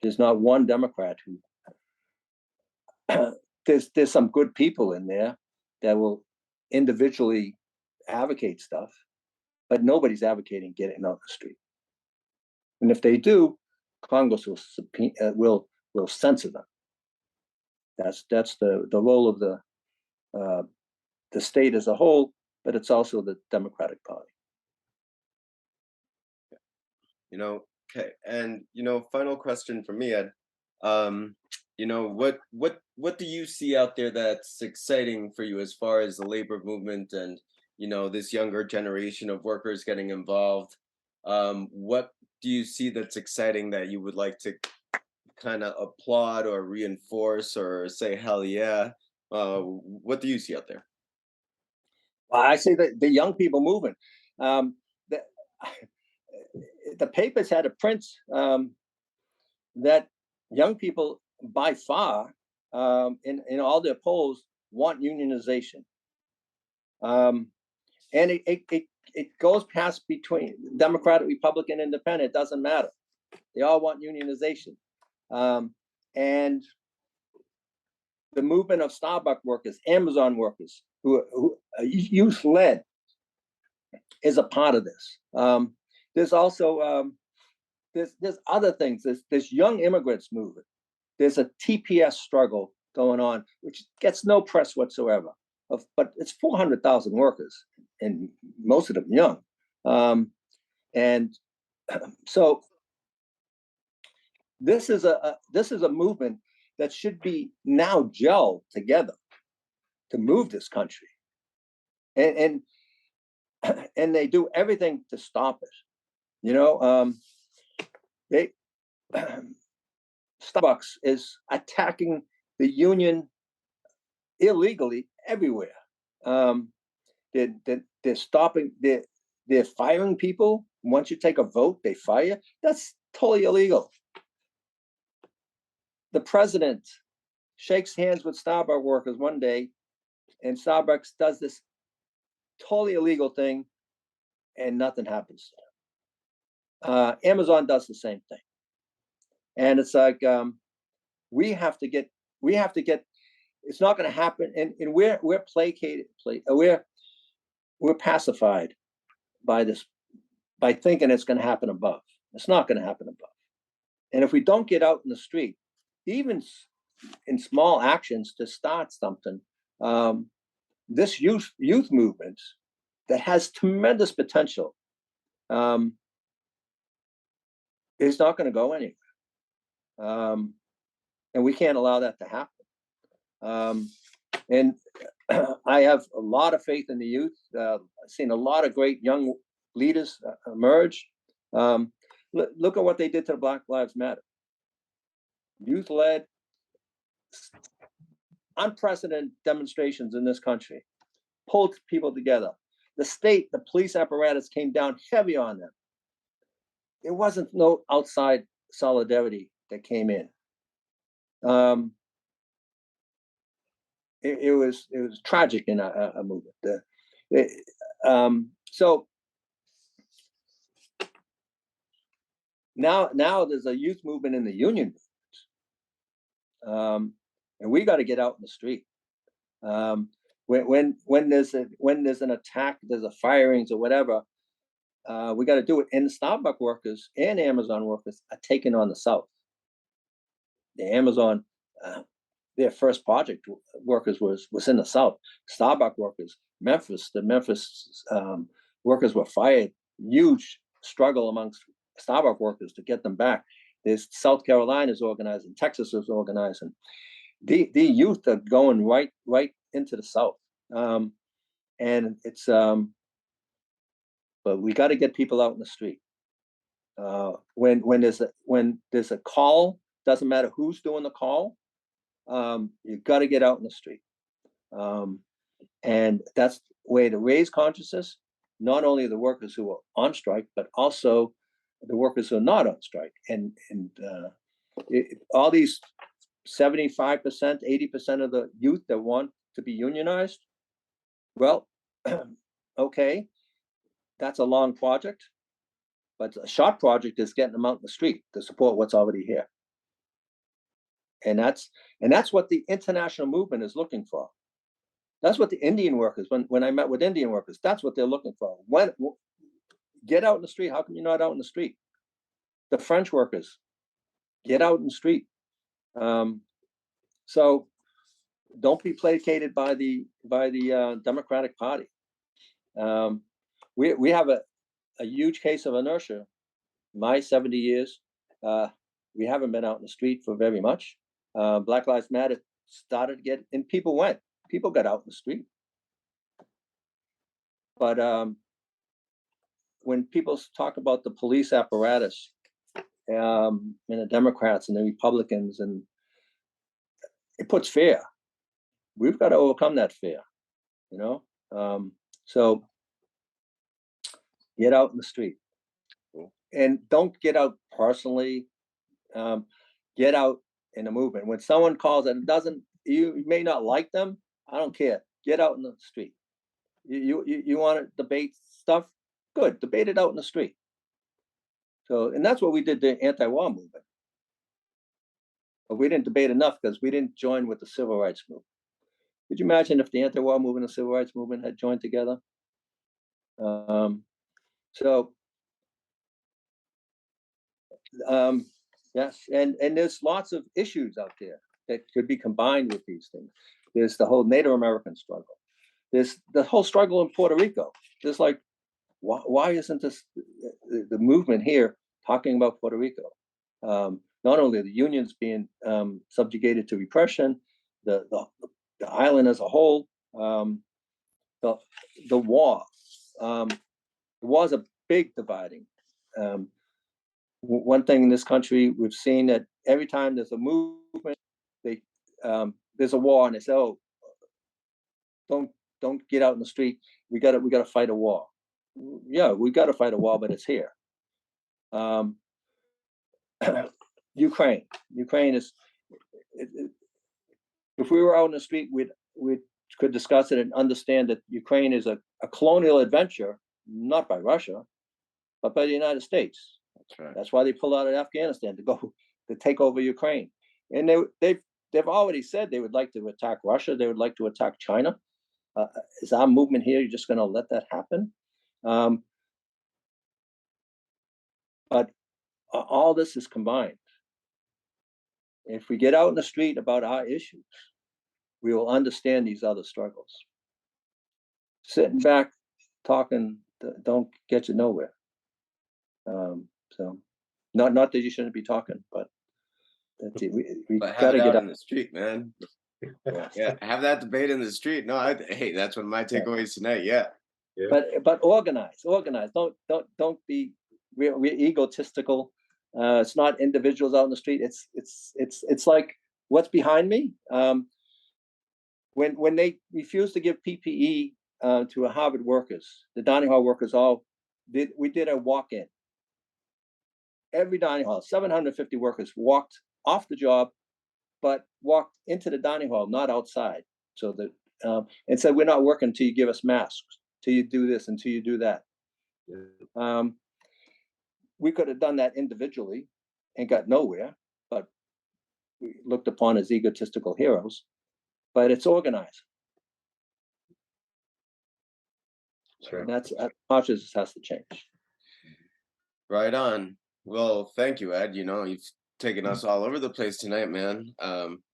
There's not one Democrat who there's some good people in there that will individually advocate stuff, but nobody's advocating getting out the street. And if they do, Congress will censor them. That's the role of the state as a whole, but it's also the Democratic Party. Okay, and final question for me, Ed. What do you see out there that's exciting for you as far as the labor movement and this younger generation of workers getting involved? What do you see that's exciting that you would like to kind of applaud or reinforce or say hell yeah? What do you see out there? Well, I say that the young people moving. The, the papers had a print that young people by far, in all their polls, want unionization. And it goes past between Democratic, Republican, Independent. It doesn't matter. They all want unionization. And the movement of Starbucks workers, Amazon workers, who youth-led, is a part of this. There's also there's other things. There's young immigrants movement. There's a TPS struggle going on, which gets no press whatsoever. But it's 400,000 workers, and most of them young. And so this is a movement that should be now gelled together to move this country, and they do everything to stop it. They Starbucks is attacking the union illegally everywhere. They're stopping. They're firing people. Once you take a vote, they fire. That's totally illegal. The president shakes hands with Starbucks workers one day, and Starbucks does this totally illegal thing, and nothing happens. Amazon does the same thing, and it's like we have to get. It's not going to happen, and we're placated. We're pacified by this, by thinking it's going to happen above. It's not going to happen above. And if we don't get out in the street, even in small actions to start something, this youth movement that has tremendous potential is not going to go anywhere. And we can't allow that to happen. And I have a lot of faith in the youth. I've seen a lot of great young leaders emerge. Look at what they did to the Black Lives Matter. Youth-led, unprecedented demonstrations in this country, pulled people together. The state, the police apparatus came down heavy on them. There wasn't no outside solidarity that came in. It was tragic in a movement. So now there's a youth movement in the union movement. and we got to get out in the street. When there's an attack, there's a firings or whatever, we got to do it. And the Starbucks workers and Amazon workers are taking on the South. The Amazon, their first project workers was in the South. Starbucks workers, the Memphis workers were fired. Huge struggle amongst Starbucks workers to get them back. There's South Carolina's organizing, Texas is organizing. The youth are going right into the South, and it's but we got to get people out in the street. When there's a call, doesn't matter who's doing the call, you got to get out in the street, and that's the way to raise consciousness. Not only the workers who are on strike, but also the workers who are not on strike, and all these 75%, 80% of the youth that want to be unionized. Well, okay, that's a long project, but a short project is getting them out in the street to support what's already here. And that's what the international movement is looking for. That's what the Indian workers, when I met with Indian workers, that's what they're looking for. Get out in the street. How come you're not out in the street? The French workers, get out in the street. So don't be placated by the Democratic Party. We have a huge case of inertia. My 70 years, we haven't been out in the street for very much. Black Lives Matter started to get, and people got out in the street. But when people talk about the police apparatus, and the Democrats and the Republicans, and it puts fear. We've got to overcome that fear, so get out in the street, and don't get out personally. Get out in a movement. When someone calls and you may not like them, I don't care. Get out in the street. You want to debate stuff? Good, debate it out in the street. So, and that's what we did, the anti-war movement. But we didn't debate enough because we didn't join with the civil rights movement. Could you imagine if the anti-war movement and the civil rights movement had joined together? Yes, and there's lots of issues out there that could be combined with these things. There's the whole Native American struggle. There's the whole struggle in Puerto Rico. There's like, why isn't this the movement here talking about Puerto Rico? Not only the unions being subjugated to repression, the island as a whole, the war. The war is a big dividing. One thing in this country, we've seen that every time there's a movement, there's a war, and they say, "Oh, don't get out in the street. We got to fight a war." Yeah, we got to fight a war, but it's here. Ukraine is. If we were out in the street, we could discuss it and understand that Ukraine is a colonial adventure, not by Russia, but by the United States. That's right. That's why they pulled out of Afghanistan to take over Ukraine, and they've already said they would like to attack Russia. They would like to attack China. Is our movement here? You're just going to let that happen? But all this is combined. If we get out in the street about our issues, we will understand these other struggles. Sitting back, talking, don't get you nowhere. So, not that you shouldn't be talking, but we got to get out in the street, man. Yeah, have that debate in the street. No, hey, that's one of my takeaways tonight. Yeah. But organize. Don't be we're egotistical. It's not individuals out in the street. It's like what's behind me. When they refused to give PPE to Harvard workers, the dining hall workers we did a walk-in. Every dining hall, 750 workers walked off the job, but walked into the dining hall, not outside. So that and said, "We're not working until you give us masks, till you do this, until you do that." We could have done that individually and got nowhere, but looked upon as egotistical heroes, but it's organized. That's right. That's consciousness has to change. Right on. Well, thank you, Ed. You've taken us all over the place tonight, man.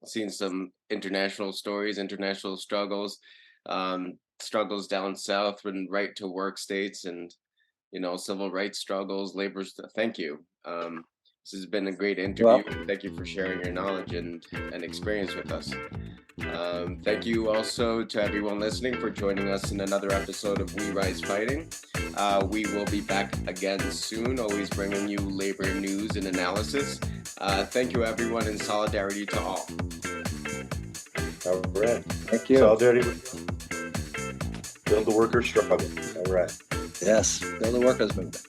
Seen some international stories, international struggles, struggles down south and right to work states, and civil rights struggles, thank you. This has been a great interview. Thank you for sharing your knowledge and experience with us. Thank you also to everyone listening for joining us in another episode of We Rise Fighting. We will be back again soon, always bringing you labor news and analysis. Thank you, everyone, in solidarity to all. All right. Thank you. Solidarity. Build the workers' struggle. All right. Yes, build the workers' movement.